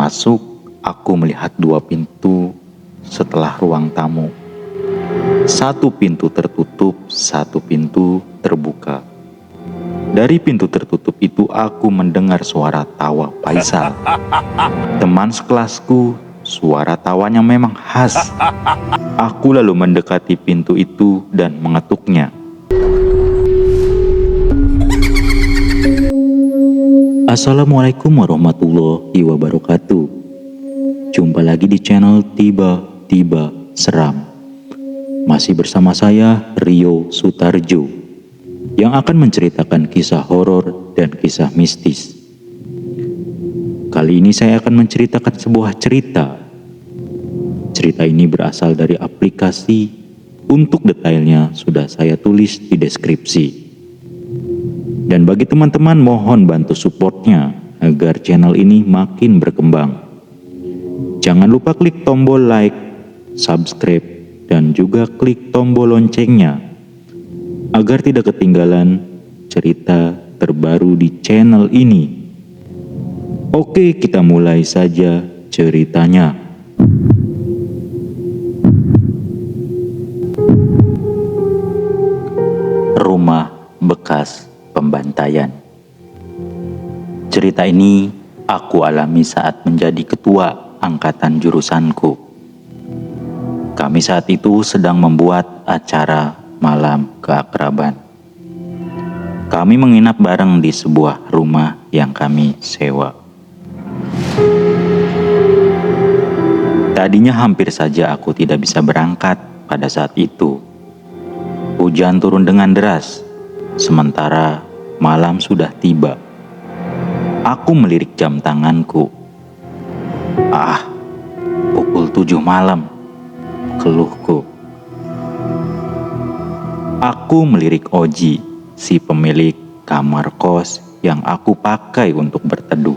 masuk, aku melihat dua pintu setelah ruang tamu. Satu pintu tertutup, satu pintu terbuka. Dari pintu tertutup itu aku mendengar suara tawa Faisal. Teman sekelasku, suara tawanya memang khas. Aku lalu mendekati pintu itu dan mengetuknya. Assalamualaikum warahmatullahi wabarakatuh. Jumpa lagi di channel Tiba-Tiba Seram. Masih bersama saya, Rio Sutarjo, yang akan menceritakan kisah horor dan kisah mistis. Kali ini saya akan menceritakan sebuah cerita. Cerita ini berasal dari aplikasi. Untuk detailnya sudah saya tulis di deskripsi. Dan bagi teman-teman, mohon bantu supportnya agar channel ini makin berkembang. Jangan lupa klik tombol like, subscribe, dan juga klik tombol loncengnya agar tidak ketinggalan cerita terbaru di channel ini. Oke, kita mulai saja ceritanya. Rumah bekas pembantaian. Cerita ini aku alami saat menjadi ketua angkatan jurusanku. Kami saat itu sedang membuat acara malam keakraban. Kami menginap bareng di sebuah rumah yang kami sewa. Tadinya hampir saja aku tidak bisa berangkat pada saat itu. Hujan turun dengan deras. Sementara malam sudah tiba. Aku melirik jam tanganku. Pukul 7 malam, keluhku. Aku melirik Oji, si pemilik kamar kos yang aku pakai untuk berteduh.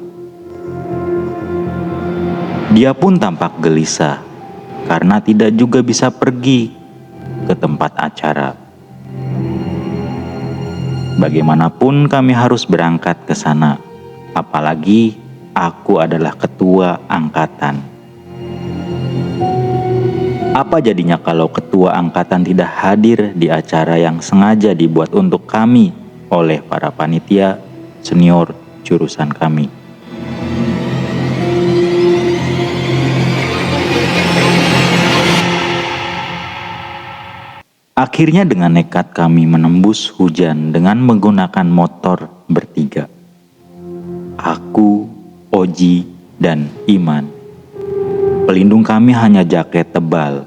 Dia pun tampak gelisah karena tidak juga bisa pergi ke tempat acara. Bagaimanapun kami harus berangkat ke sana, apalagi aku adalah ketua angkatan. Apa jadinya kalau ketua angkatan tidak hadir di acara yang sengaja dibuat untuk kami oleh para panitia senior jurusan kami? Akhirnya dengan nekat kami menembus hujan dengan menggunakan motor bertiga. Aku, Oji, dan Iman. Pelindung kami hanya jaket tebal.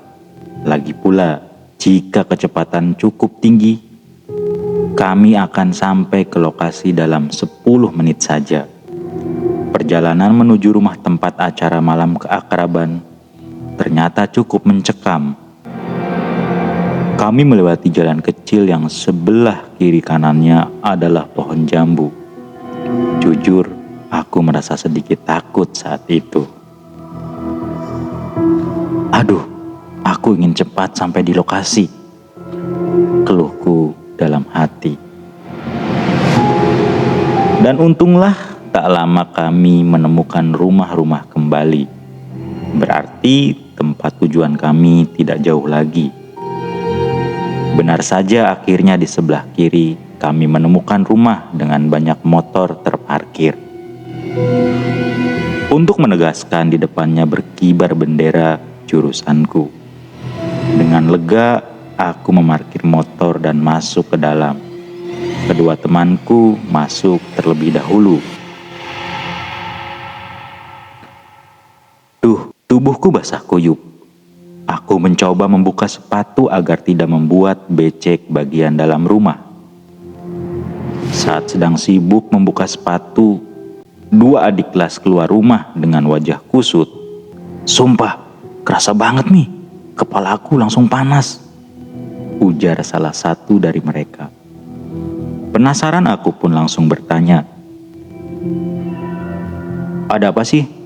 Lagi pula, jika kecepatan cukup tinggi, kami akan sampai ke lokasi dalam 10 menit saja. Perjalanan menuju rumah tempat acara malam keakraban ternyata cukup mencekam. Kami melewati jalan kecil yang sebelah kiri kanannya adalah pohon jambu. Jujur, aku merasa sedikit takut saat itu. Aku ingin cepat sampai di lokasi, keluhku dalam hati. Dan untunglah tak lama kami menemukan rumah-rumah kembali. Berarti tempat tujuan kami tidak jauh lagi. Benar saja, akhirnya di sebelah kiri kami menemukan rumah dengan banyak motor terparkir. Untuk menegaskan, di depannya berkibar bendera jurusanku. Dengan lega, aku memarkir motor dan masuk ke dalam. Kedua temanku masuk terlebih dahulu. Tubuhku basah kuyup. Aku mencoba membuka sepatu agar tidak membuat becek bagian dalam rumah. Saat sedang sibuk membuka sepatu, dua adik kelas keluar rumah dengan wajah kusut. "Sumpah, kerasa banget nih, kepala aku langsung panas," ujar salah satu dari mereka. Penasaran, aku pun langsung bertanya, "Ada apa sih?"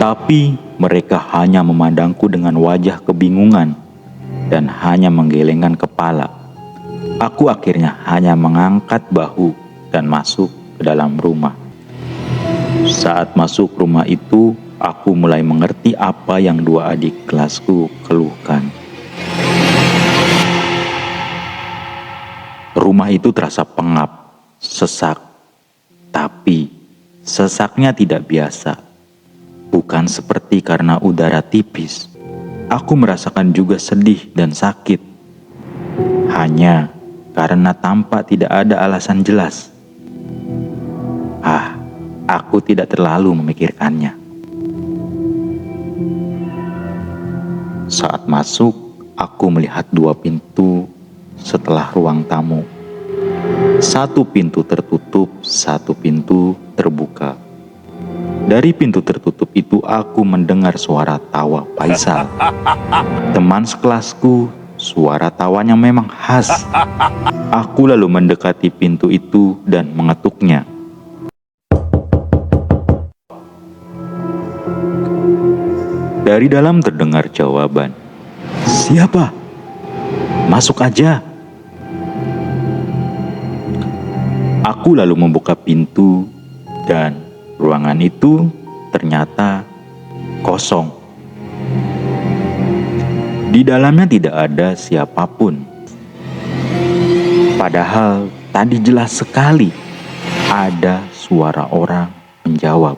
Tapi mereka hanya memandangku dengan wajah kebingungan dan hanya menggelengkan kepala. Aku akhirnya hanya mengangkat bahu dan masuk ke dalam rumah. Saat masuk rumah itu, aku mulai mengerti apa yang dua adik kelasku keluhkan. Rumah itu terasa pengap, sesak, tapi sesaknya tidak biasa. Bukan seperti karena udara tipis. Aku merasakan juga sedih dan sakit. Hanya karena tampak tidak ada alasan jelas. Aku tidak terlalu memikirkannya. Saat masuk, aku melihat dua pintu setelah ruang tamu. Satu pintu tertutup, satu pintu terbuka. Dari pintu tertutup itu aku mendengar suara tawa Faisal. Teman sekelasku, suara tawanya memang khas. Aku lalu mendekati pintu itu dan mengetuknya. Dari dalam terdengar jawaban, "Siapa? Masuk aja." Aku lalu membuka pintu dan ruangan itu ternyata kosong. Di dalamnya tidak ada siapapun. Padahal tadi jelas sekali ada suara orang menjawab.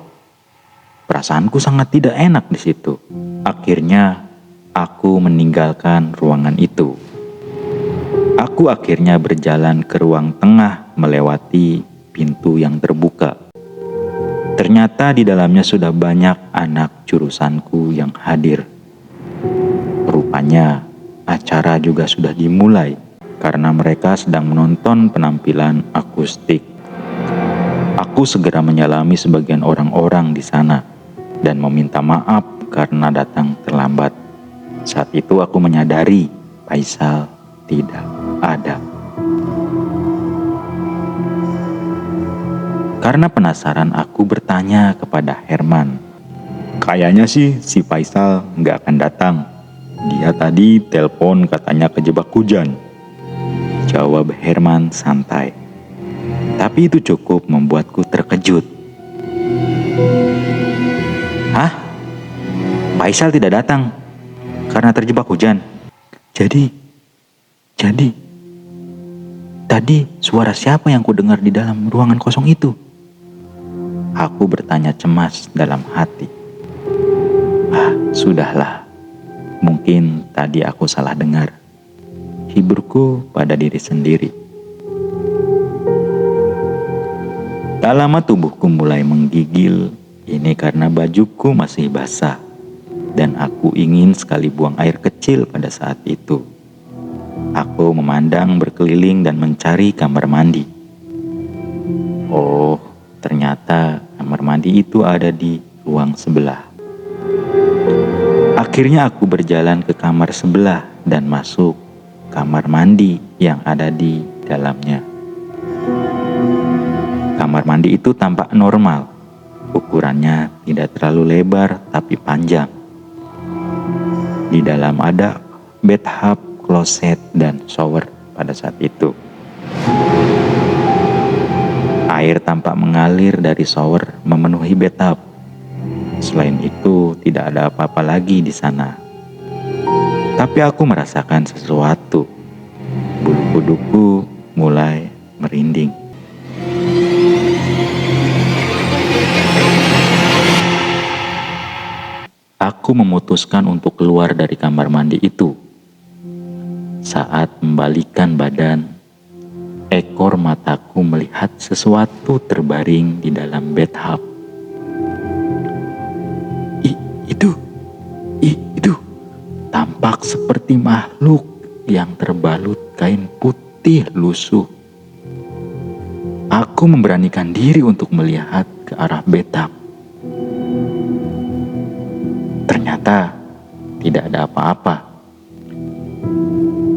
Perasaanku sangat tidak enak di situ. Akhirnya aku meninggalkan ruangan itu. Aku akhirnya berjalan ke ruang tengah melewati pintu yang terbuka. Ternyata di dalamnya sudah banyak anak jurusanku yang hadir. Rupanya acara juga sudah dimulai karena mereka sedang menonton penampilan akustik. Aku segera menyalami sebagian orang-orang di sana dan meminta maaf karena datang terlambat. Saat itu aku menyadari Faisal tidak ada. Karena penasaran aku bertanya kepada Herman. "Kayaknya sih si Faisal nggak akan datang. Dia tadi telepon katanya kejebak hujan," jawab Herman santai. Tapi itu cukup membuatku terkejut. "Hah? Faisal tidak datang karena terjebak hujan. Jadi tadi suara siapa yang kudengar di dalam ruangan kosong itu?" Aku bertanya cemas dalam hati. Sudahlah. Mungkin tadi aku salah dengar. Hiburku pada diri sendiri. Tak lama tubuhku mulai menggigil. Ini karena bajuku masih basah dan aku ingin sekali buang air kecil pada saat itu. Aku memandang berkeliling dan mencari kamar mandi. Oh, ternyata kamar mandi itu ada di ruang sebelah. Akhirnya aku berjalan ke kamar sebelah dan masuk kamar mandi yang ada di dalamnya. Kamar mandi itu tampak normal. Ukurannya tidak terlalu lebar tapi panjang. Di dalam ada bathtub, kloset, dan shower pada saat itu. Air tampak mengalir dari shower memenuhi bathtub. Selain itu tidak ada apa-apa lagi di sana. Tapi aku merasakan sesuatu. Bulu kuduku mulai merinding. Aku memutuskan untuk keluar dari kamar mandi itu. Saat membalikkan badan, ekor mataku melihat sesuatu terbaring di dalam bathtub. Itu tampak seperti makhluk yang terbalut kain putih lusuh. Aku memberanikan diri untuk melihat ke arah bathtub. Ternyata tidak ada apa-apa.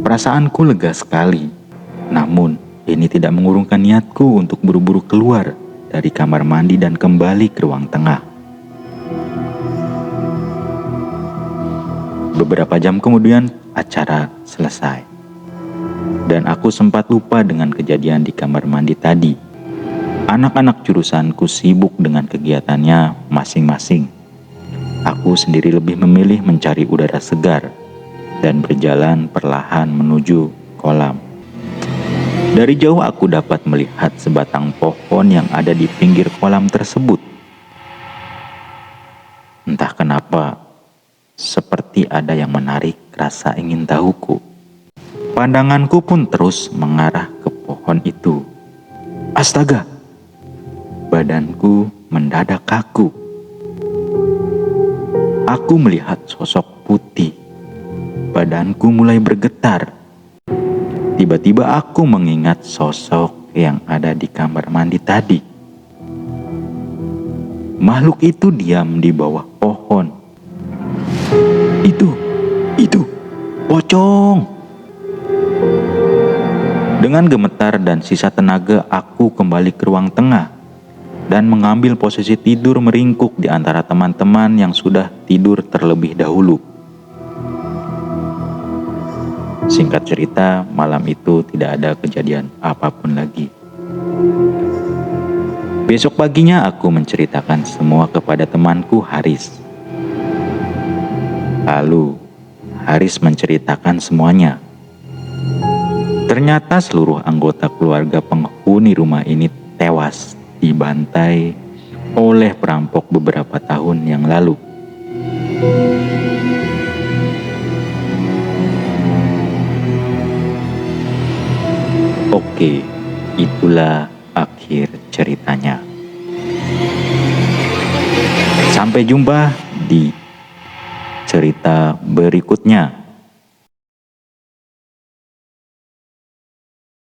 Perasaanku lega sekali. Namun ini tidak mengurungkan niatku untuk buru-buru keluar dari kamar mandi dan kembali ke ruang tengah. Beberapa jam kemudian acara selesai. dan aku sempat lupa dengan kejadian di kamar mandi tadi. Anak-anak jurusanku sibuk dengan kegiatannya masing-masing. Aku sendiri lebih memilih mencari udara segar dan berjalan perlahan menuju kolam. Dari jauh aku dapat melihat sebatang pohon yang ada di pinggir kolam tersebut. Entah kenapa, seperti ada yang menarik rasa ingin tahuku. Pandanganku pun terus mengarah ke pohon itu. Astaga! Badanku mendadak kaku. Aku melihat sosok putih. Badanku mulai bergetar. Tiba-tiba aku mengingat sosok yang ada di kamar mandi tadi. Makhluk itu diam di bawah pohon. Itu, pocong! Dengan gemetar dan sisa tenaga, aku kembali ke ruang tengah dan mengambil posisi tidur meringkuk di antara teman-teman yang sudah tidur terlebih dahulu. Singkat cerita, malam itu tidak ada kejadian apapun lagi. Besok paginya aku menceritakan semua kepada temanku Haris. Lalu, Haris menceritakan semuanya. Ternyata seluruh anggota keluarga penghuni rumah ini tewas dibantai oleh perampok beberapa tahun yang lalu. Oke, itulah akhir ceritanya. Sampai jumpa di cerita berikutnya.